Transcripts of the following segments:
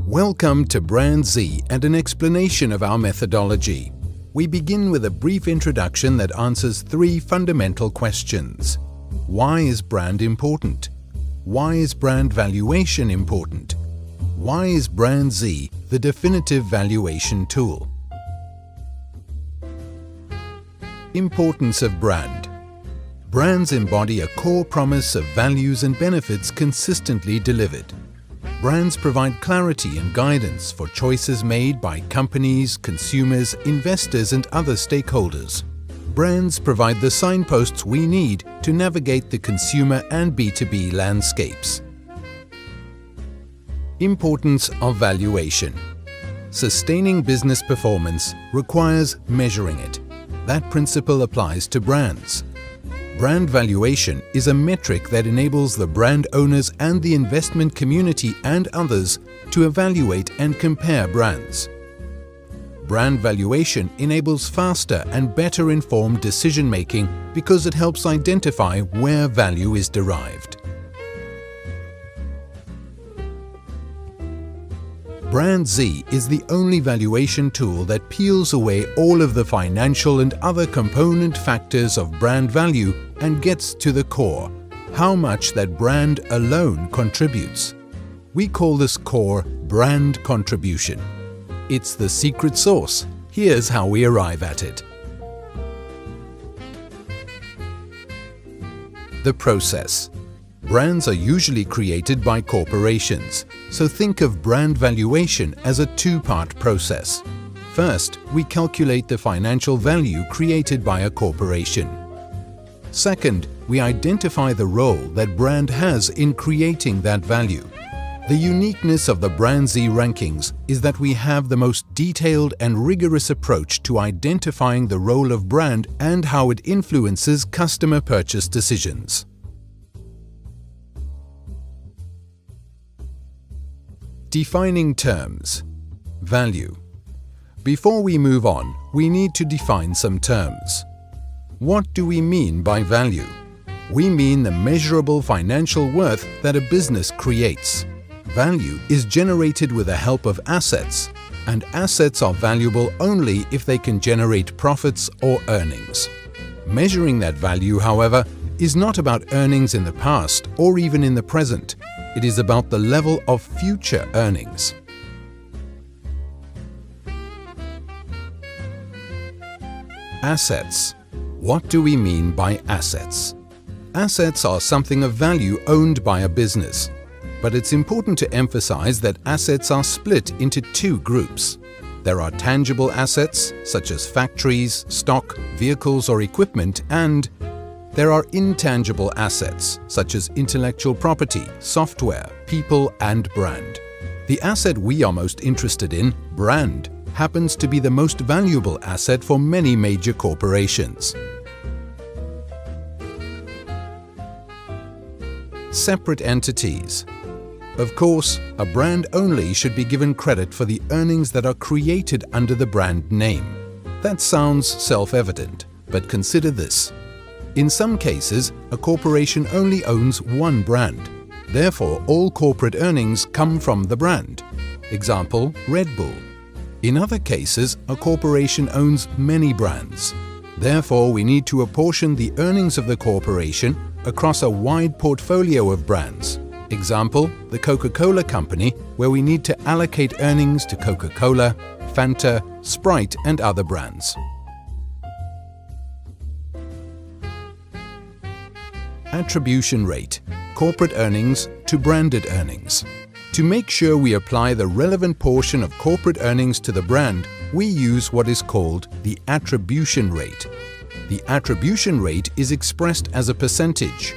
Welcome to BrandZ and an explanation of our methodology. We begin with a brief introduction that answers three fundamental questions. Why is brand important? Why is brand valuation important? Why is BrandZ the definitive valuation tool? Importance of brand. Brands embody a core promise of values and benefits consistently delivered. Brands provide clarity and guidance for choices made by companies, consumers, investors, and other stakeholders. Brands provide the signposts we need to navigate the consumer and B2B landscapes. Importance of valuation. Sustaining business performance requires measuring it. That principle applies to brands. Brand valuation is a metric that enables the brand owners and the investment community and others to evaluate and compare brands. Brand valuation enables faster and better informed decision-making because it helps identify where value is derived. BrandZ is the only valuation tool that peels away all of the financial and other component factors of brand value and gets to the core, how much that brand alone contributes. We call this core brand contribution. It's the secret sauce. Here's how we arrive at it. The process. Brands are usually created by corporations, so think of brand valuation as a two-part process. First, we calculate the financial value created by a corporation. Second, we identify the role that brand has in creating that value. The uniqueness of the BrandZ rankings is that we have the most detailed and rigorous approach to identifying the role of brand and how it influences customer purchase decisions. Defining terms. Value. Before we move on, we need to define some terms. What do we mean by value? We mean the measurable financial worth that a business creates. Value is generated with the help of assets, and assets are valuable only if they can generate profits or earnings. Measuring that value, however, is not about earnings in the past or even in the present. It is about the level of future earnings. Assets. What do we mean by assets? Assets are something of value owned by a business. But it's important to emphasize that assets are split into two groups. There are tangible assets, such as factories, stock, vehicles, or equipment, and there are intangible assets, such as intellectual property, software, people, and brand. The asset we are most interested in, brand, happens to be the most valuable asset for many major corporations. Separate entities. Of course, a brand only should be given credit for the earnings that are created under the brand name. That sounds self-evident, but consider this. In some cases, a corporation only owns one brand. Therefore, all corporate earnings come from the brand. Example, Red Bull. In other cases, a corporation owns many brands. Therefore, we need to apportion the earnings of the corporation across a wide portfolio of brands. Example, the Coca-Cola Company, where we need to allocate earnings to Coca-Cola, Fanta, Sprite, and other brands. Attribution rate. Corporate earnings to branded earnings. To make sure we apply the relevant portion of corporate earnings to the brand, we use what is called the attribution rate. The attribution rate is expressed as a percentage.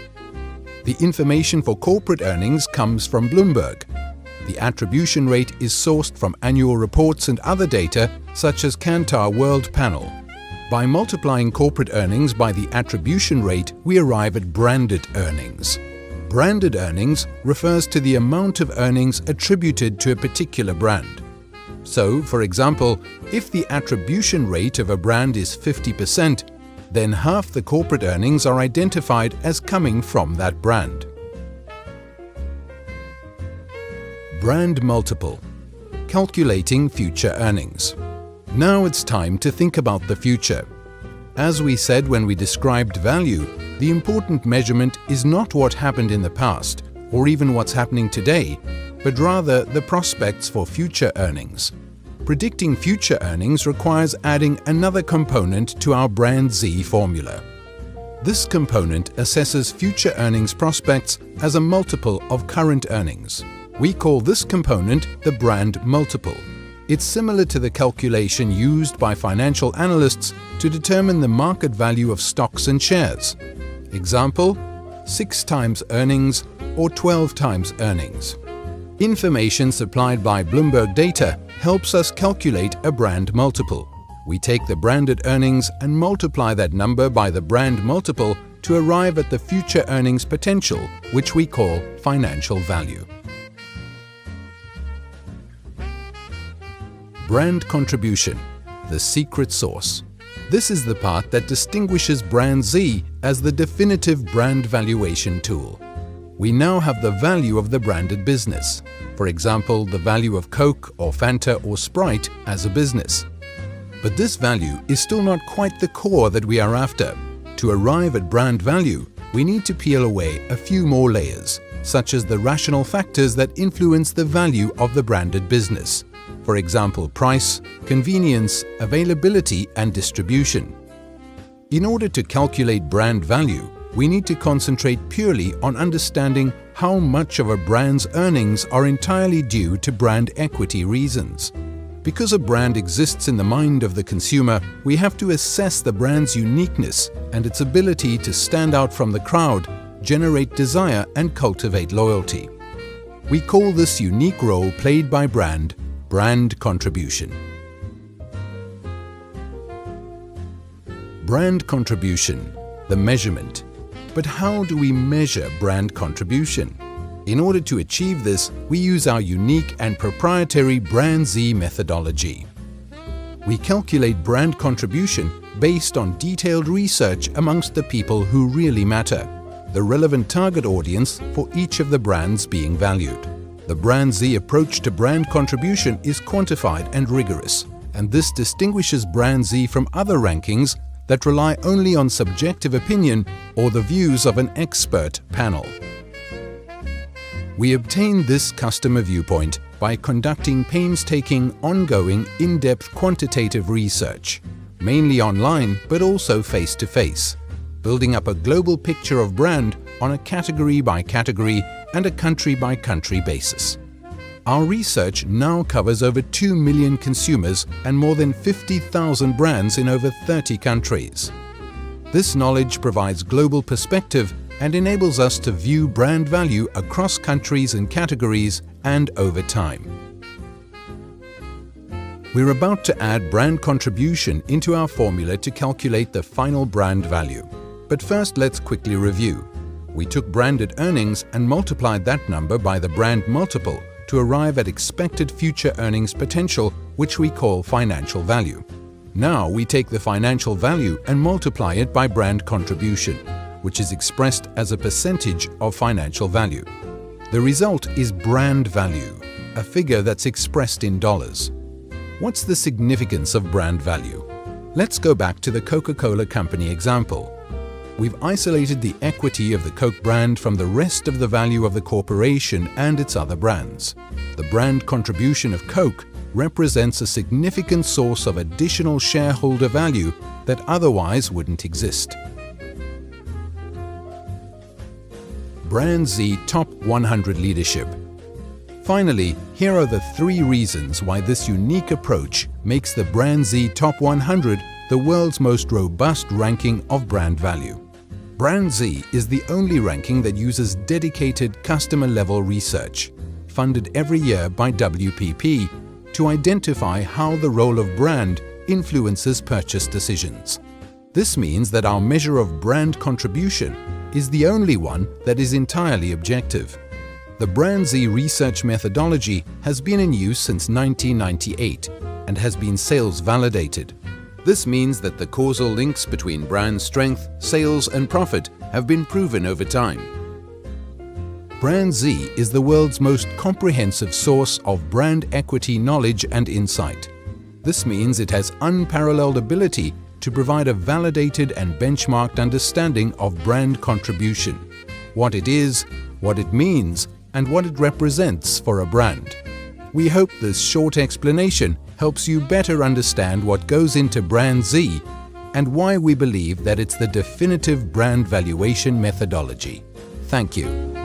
The information for corporate earnings comes from Bloomberg. The attribution rate is sourced from annual reports and other data such as Kantar World Panel. By multiplying corporate earnings by the attribution rate, we arrive at branded earnings. Branded earnings refers to the amount of earnings attributed to a particular brand. So, for example, if the attribution rate of a brand is 50%, then half the corporate earnings are identified as coming from that brand. Brand multiple. calculating future earnings. Now it's time to think about the future. As we said when we described value, the important measurement is not what happened in the past or even what's happening today, but rather the prospects for future earnings. Predicting future earnings requires adding another component to our BrandZ formula. This component assesses future earnings prospects as a multiple of current earnings. We call this component the brand multiple. It's similar to the calculation used by financial analysts to determine the market value of stocks and shares. Example, 6 times earnings or 12 times earnings. Information supplied by Bloomberg data helps us calculate a brand multiple. We take the branded earnings and multiply that number by the brand multiple to arrive at the future earnings potential, which we call financial value. Brand contribution, the secret sauce. This is the part that distinguishes BrandZ as the definitive brand valuation tool. We now have the value of the branded business. For example, the value of Coke or Fanta or Sprite as a business. But this value is still not quite the core that we are after. To arrive at brand value, we need to peel away a few more layers, such as the rational factors that influence the value of the branded business. For example, price, convenience, availability, and distribution. In order to calculate brand value, we need to concentrate purely on understanding how much of a brand's earnings are entirely due to brand equity reasons. Because a brand exists in the mind of the consumer, we have to assess the brand's uniqueness and its ability to stand out from the crowd, generate desire, and cultivate loyalty. We call this unique role played by brand contribution. Brand contribution, the measurement. But how do we measure brand contribution? In order to achieve this, we use our unique and proprietary BrandZ methodology. We calculate brand contribution based on detailed research amongst the people who really matter, the relevant target audience for each of the brands being valued. The BrandZ approach to brand contribution is quantified and rigorous, and this distinguishes BrandZ from other rankings that rely only on subjective opinion or the views of an expert panel. We obtain this customer viewpoint by conducting painstaking, ongoing, in-depth quantitative research, mainly online but also face-to-face, building up a global picture of brand on a category-by-category and a country-by-country basis. Our research now covers over 2 million consumers and more than 50,000 brands in over 30 countries. This knowledge provides global perspective and enables us to view brand value across countries and categories and over time. We're about to add brand contribution into our formula to calculate the final brand value. But first, let's quickly review. We took branded earnings and multiplied that number by the brand multiple to arrive at expected future earnings potential, which we call financial value. Now we take the financial value and multiply it by brand contribution, which is expressed as a percentage of financial value. The result is brand value, a figure that's expressed in dollars. What's the significance of brand value? Let's go back to the Coca-Cola Company example. We've isolated the equity of the Coke brand from the rest of the value of the corporation and its other brands. The brand contribution of Coke represents a significant source of additional shareholder value that otherwise wouldn't exist. BrandZ Top 100 Leadership. Finally, here are the 3 reasons why this unique approach makes the BrandZ Top 100 the world's most robust ranking of brand value. BrandZ is the only ranking that uses dedicated customer-level research, funded every year by WPP, to identify how the role of brand influences purchase decisions. This means that our measure of brand contribution is the only one that is entirely objective. The BrandZ research methodology has been in use since 1998 and has been sales validated. This means that the causal links between brand strength, sales, and profit have been proven over time. BrandZ is the world's most comprehensive source of brand equity knowledge and insight. This means it has unparalleled ability to provide a validated and benchmarked understanding of brand contribution, what it is, what it means, and what it represents for a brand. We hope this short explanation helps you better understand what goes into BrandZ and why we believe that it's the definitive brand valuation methodology. Thank you.